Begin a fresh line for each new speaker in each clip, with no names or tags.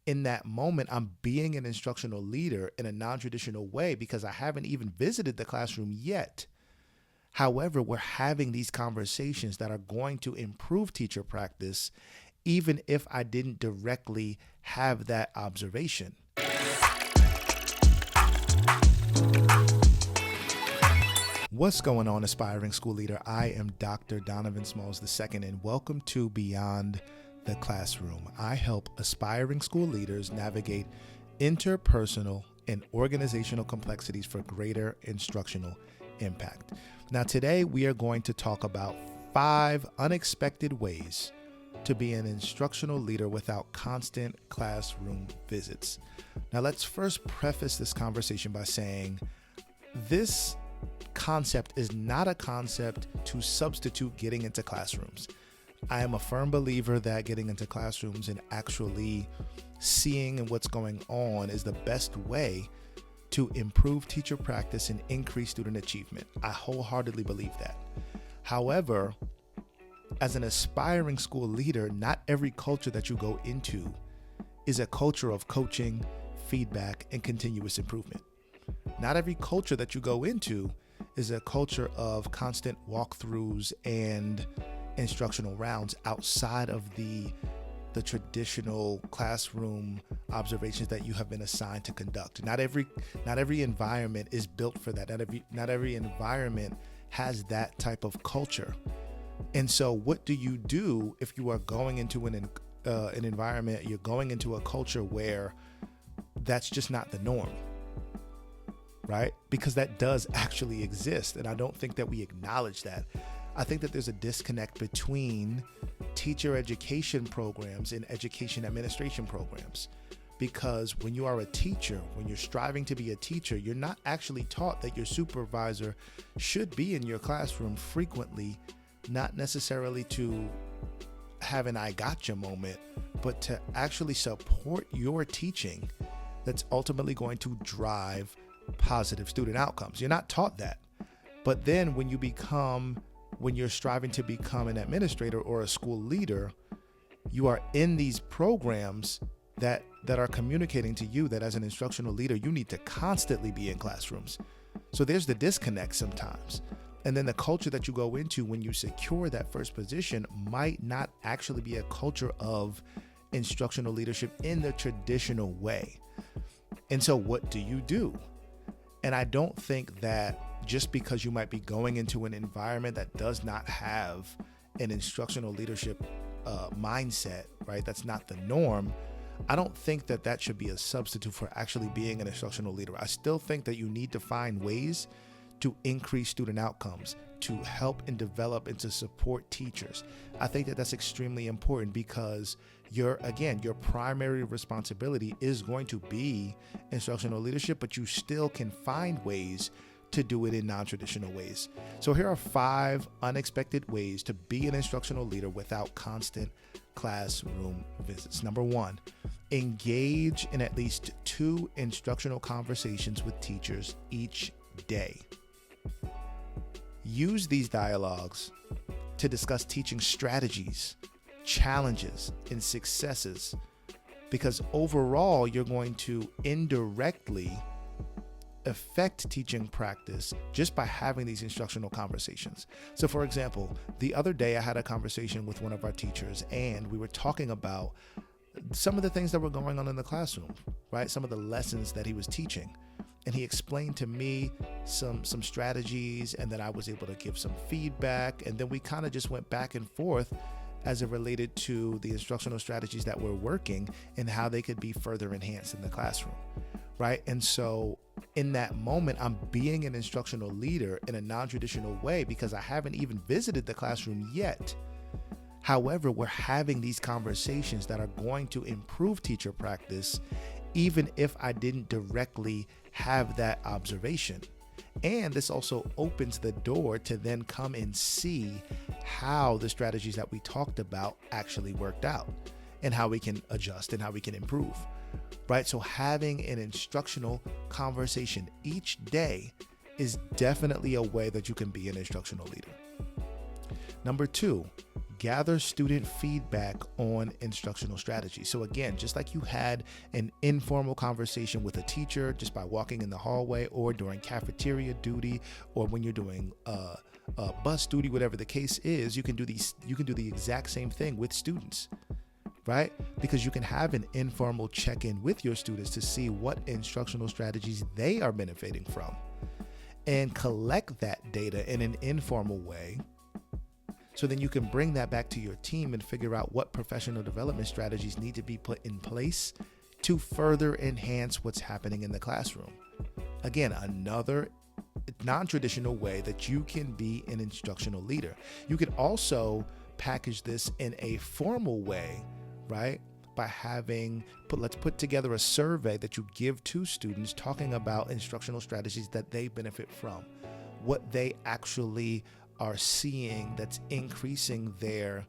in that moment, I'm being an instructional leader in a non-traditional way because I haven't even visited the classroom yet. However, we're having these conversations that are going to improve teacher practice, even if I didn't directly have that observation. What's going on, aspiring school leader? I am Dr. Donovan Smalls II, and welcome to Beyond the Classroom. I help aspiring school leaders navigate interpersonal and organizational complexities for greater instructional impact. Now, today we are going to talk about 5 unexpected ways to be an instructional leader without constant classroom visits. Now, let's first preface this conversation by saying this concept is not a concept to substitute getting into classrooms. I am a firm believer that getting into classrooms and actually seeing what's going on is the best way to improve teacher practice and increase student achievement. I wholeheartedly believe that. However, as an aspiring school leader, not every culture that you go into is a culture of coaching, feedback, and continuous improvement. Not every culture that you go into is a culture of constant walkthroughs and instructional rounds outside of the traditional classroom observations that you have been assigned to conduct. Not every environment is built for that. Not every environment has that type of culture. And so what do you do if you are going into an environment, you're going into a culture where that's just not the norm, right? Because that does actually exist. And I don't think that we acknowledge that. I think that there's a disconnect between teacher education programs and education administration programs. Because when you are a teacher, when you're striving to be a teacher, you're not actually taught that your supervisor should be in your classroom frequently, not necessarily to have an I gotcha moment, but to actually support your teaching that's ultimately going to drive positive student outcomes. You're not taught that. But then when you're striving to become an administrator or a school leader, you are in these programs that are communicating to you that as an instructional leader, you need to constantly be in classrooms. So there's the disconnect sometimes. And then the culture that you go into when you secure that first position might not actually be a culture of instructional leadership in the traditional way. And so what do? And I don't think that just because you might be going into an environment that does not have an instructional leadership mindset, right? That's not the norm. I don't think that that should be a substitute for actually being an instructional leader. I still think that you need to find ways to increase student outcomes, to help and develop and to support teachers. I think that that's extremely important because your primary responsibility is going to be instructional leadership, but you still can find ways to do it in non-traditional ways. So here are 5 unexpected ways to be an instructional leader without constant classroom visits. Number 1, engage in at least 2 instructional conversations with teachers each day. Use these dialogues to discuss teaching strategies, challenges, and successes, because overall you're going to indirectly affect teaching practice just by having these instructional conversations. So for example, the other day I had a conversation with one of our teachers and we were talking about some of the things that were going on in the classroom, right? Some of the lessons that he was teaching. And he explained to me some strategies, and then I was able to give some feedback. And then we kind of just went back and forth as it related to the instructional strategies that were working and how they could be further enhanced in the classroom, right? And so in that moment, I'm being an instructional leader in a non-traditional way because I haven't even visited the classroom yet. However, we're having these conversations that are going to improve teacher practice, even if I didn't directly have that observation. And this also opens the door to then come and see how the strategies that we talked about actually worked out and how we can adjust and how we can improve, right? So having an instructional conversation each day is definitely a way that you can be an instructional leader. Number 2, gather student feedback on instructional strategy. So again, just like you had an informal conversation with a teacher just by walking in the hallway, or during cafeteria duty, or when you're doing bus duty, whatever the case is, you can do the exact same thing with students, right? Because you can have an informal check-in with your students to see what instructional strategies they are benefiting from, and collect that data in an informal way. So then you can bring that back to your team and figure out what professional development strategies need to be put in place to further enhance what's happening in the classroom. Again, another non-traditional way that you can be an instructional leader. You could also package this in a formal way, right? By let's put together a survey that you give to students talking about instructional strategies that they benefit from, what they actually are seeing that's increasing their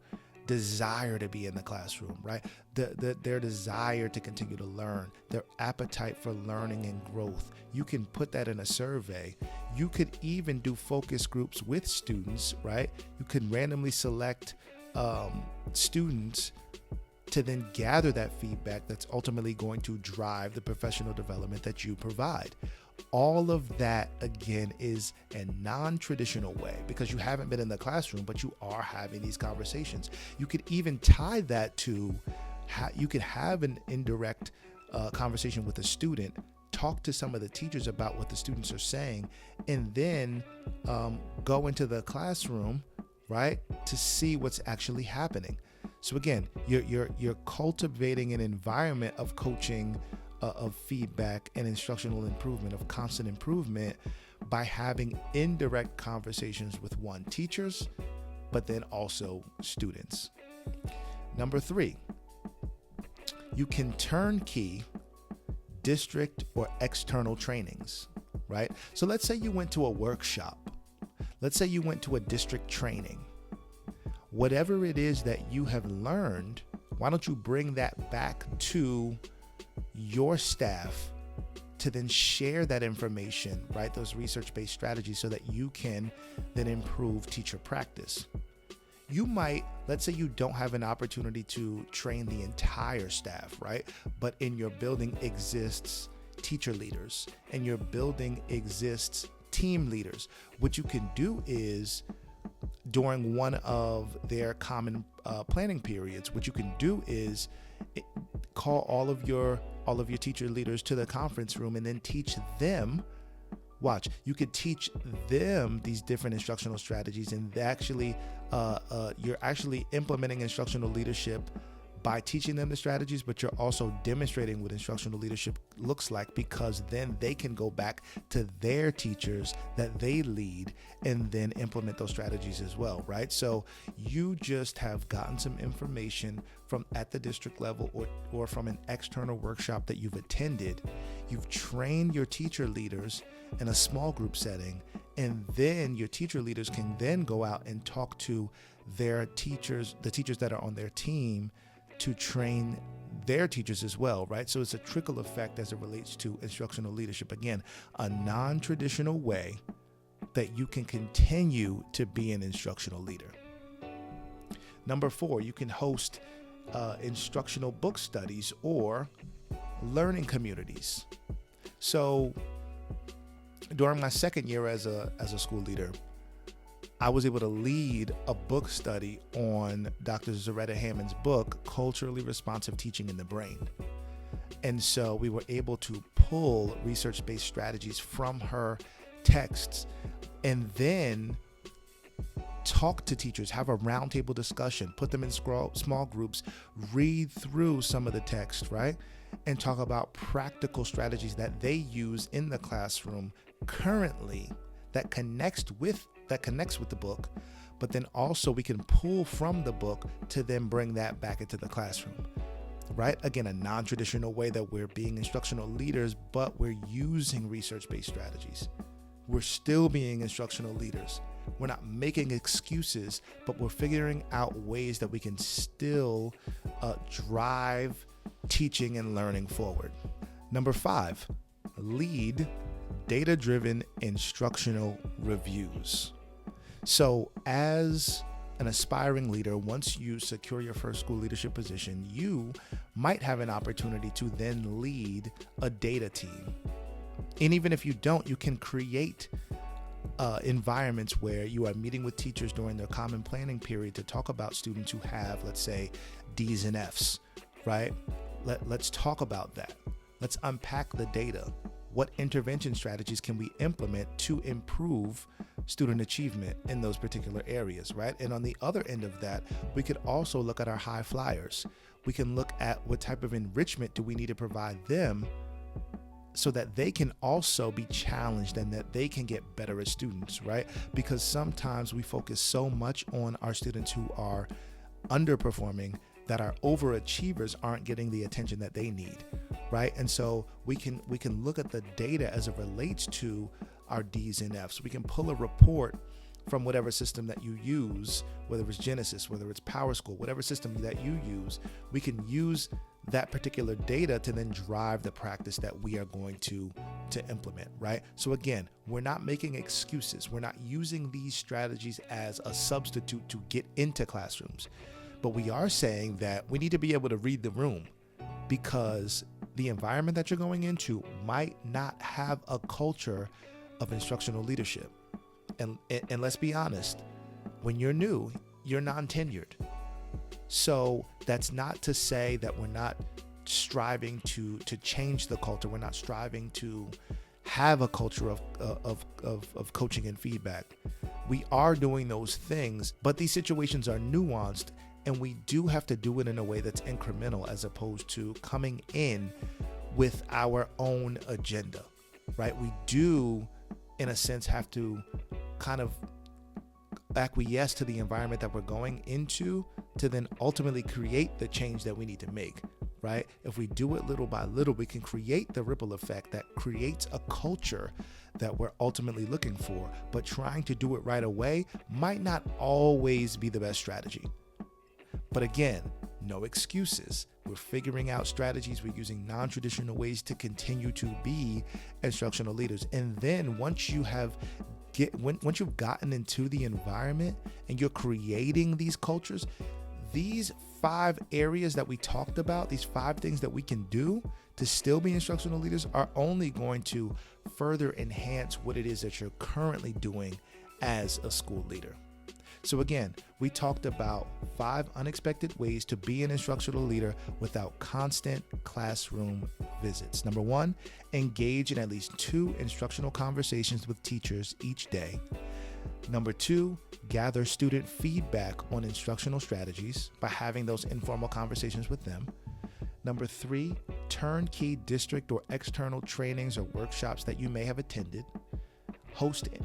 desire to be in the classroom, right? Their desire to continue to learn, their appetite for learning and growth. You can put that in a survey. You could even do focus groups with students, right? You can randomly select students to then gather that feedback that's ultimately going to drive the professional development that you provide. All of that, again, is a non-traditional way, because you haven't been in the classroom, but you are having these conversations. You could even tie that to you could have an indirect conversation with a student, talk to some of the teachers about what the students are saying, and then go into the classroom, right, to see what's actually happening. So again, you're cultivating an environment of coaching, of feedback and instructional improvement, of constant improvement, by having indirect conversations with teachers, but then also students. Number 3, you can turnkey district or external trainings, right? So let's say you went to a workshop. Let's say you went to a district training. Whatever it is that you have learned, why don't you bring that back to your staff to then share that information, right? Those research-based strategies, so that you can then improve teacher practice. You might, let's say you don't have an opportunity to train the entire staff, right? But in your building exists teacher leaders, and your building exists team leaders. What you can do is, during one of their common planning periods, what you can do is call all of your teacher leaders to the conference room, and then teach them. You could teach them these different instructional strategies, and you're actually implementing instructional leadership by teaching them the strategies, but you're also demonstrating what instructional leadership looks like, because then they can go back to their teachers that they lead and then implement those strategies as well, right? So you just have gotten some information from at the district level, or from an external workshop that you've attended. You've trained your teacher leaders in a small group setting, and then your teacher leaders can then go out and talk to their teachers, the teachers that are on their team, to train their teachers as well, right? So it's a trickle effect as it relates to instructional leadership. Again, a non-traditional way that you can continue to be an instructional leader. Number 4, you can host instructional book studies or learning communities. So during my second year as a school leader, I was able to lead a book study on Dr. Zaretta Hammond's book, Culturally Responsive Teaching in the Brain. And so we were able to pull research-based strategies from her texts, and then talk to teachers, have a roundtable discussion, put them in small groups, read through some of the text, right? And talk about practical strategies that they use in the classroom currently that connects with the book, but then also we can pull from the book to then bring that back into the classroom, right? Again, a non-traditional way that we're being instructional leaders, but we're using research-based strategies. We're still being instructional leaders. We're not making excuses, but we're figuring out ways that we can still drive teaching and learning forward. Number 5, lead data-driven instructional reviews. So as an aspiring leader, once you secure your first school leadership position, you might have an opportunity to then lead a data team. And even if you don't, you can create environments where you are meeting with teachers during their common planning period to talk about students who have, let's say, D's and F's, right? Let's talk about that. Let's unpack the data. What intervention strategies can we implement to improve student achievement in those particular areas, right? And on the other end of that, we could also look at our high flyers. We can look at what type of enrichment do we need to provide them so that they can also be challenged and that they can get better as students, right? Because sometimes we focus so much on our students who are underperforming that our overachievers aren't getting the attention that they need, right? And so we can look at the data as it relates to our D's and F's. We can pull a report from whatever system that you use, whether it's Genesis, whether it's PowerSchool, whatever system that you use. We can use that particular data to then drive the practice that we are going to implement, right? So again, we're not making excuses. We're not using these strategies as a substitute to get into classrooms. But we are saying that we need to be able to read the room, because the environment that you're going into might not have a culture of instructional leadership. And let's be honest, when you're new, you're non-tenured. So that's not to say that we're not striving to change the culture. We're not striving to have a culture of coaching and feedback. We are doing those things, but these situations are nuanced, and we do have to do it in a way that's incremental as opposed to coming in with our own agenda, right? We do, in a sense, have to kind of acquiesce to the environment that we're going into to then ultimately create the change that we need to make, right? If we do it little by little, we can create the ripple effect that creates a culture that we're ultimately looking for. But trying to do it right away might not always be the best strategy. But again, no excuses. We're figuring out strategies. We're using non-traditional ways to continue to be instructional leaders. And then once you've gotten into the environment and you're creating these cultures, these 5 areas that we talked about, these 5 things that we can do to still be instructional leaders, are only going to further enhance what it is that you're currently doing as a school leader. So again, we talked about 5 unexpected ways to be an instructional leader without constant classroom visits. Number 1, engage in at least 2 instructional conversations with teachers each day. Number 2, gather student feedback on instructional strategies by having those informal conversations with them. Number 3, turnkey district or external trainings or workshops that you may have attended.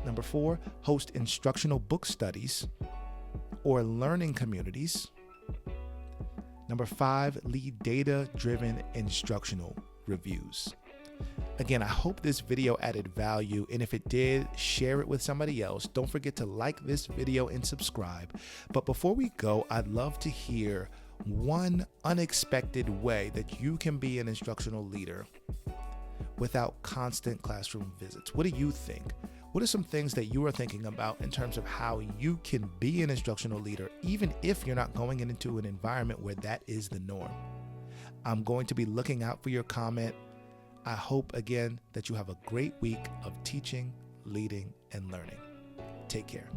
Number 4, host instructional book studies or learning communities. Number 5, lead data-driven instructional reviews. Again, I hope this video added value, and if it did, share it with somebody else. Don't forget to like this video and subscribe. But before we go, I'd love to hear one unexpected way that you can be an instructional leader without constant classroom visits. What do you think? What are some things that you are thinking about in terms of how you can be an instructional leader, even if you're not going into an environment where that is the norm? I'm going to be looking out for your comment. I hope, again, that you have a great week of teaching, leading, and learning. Take care.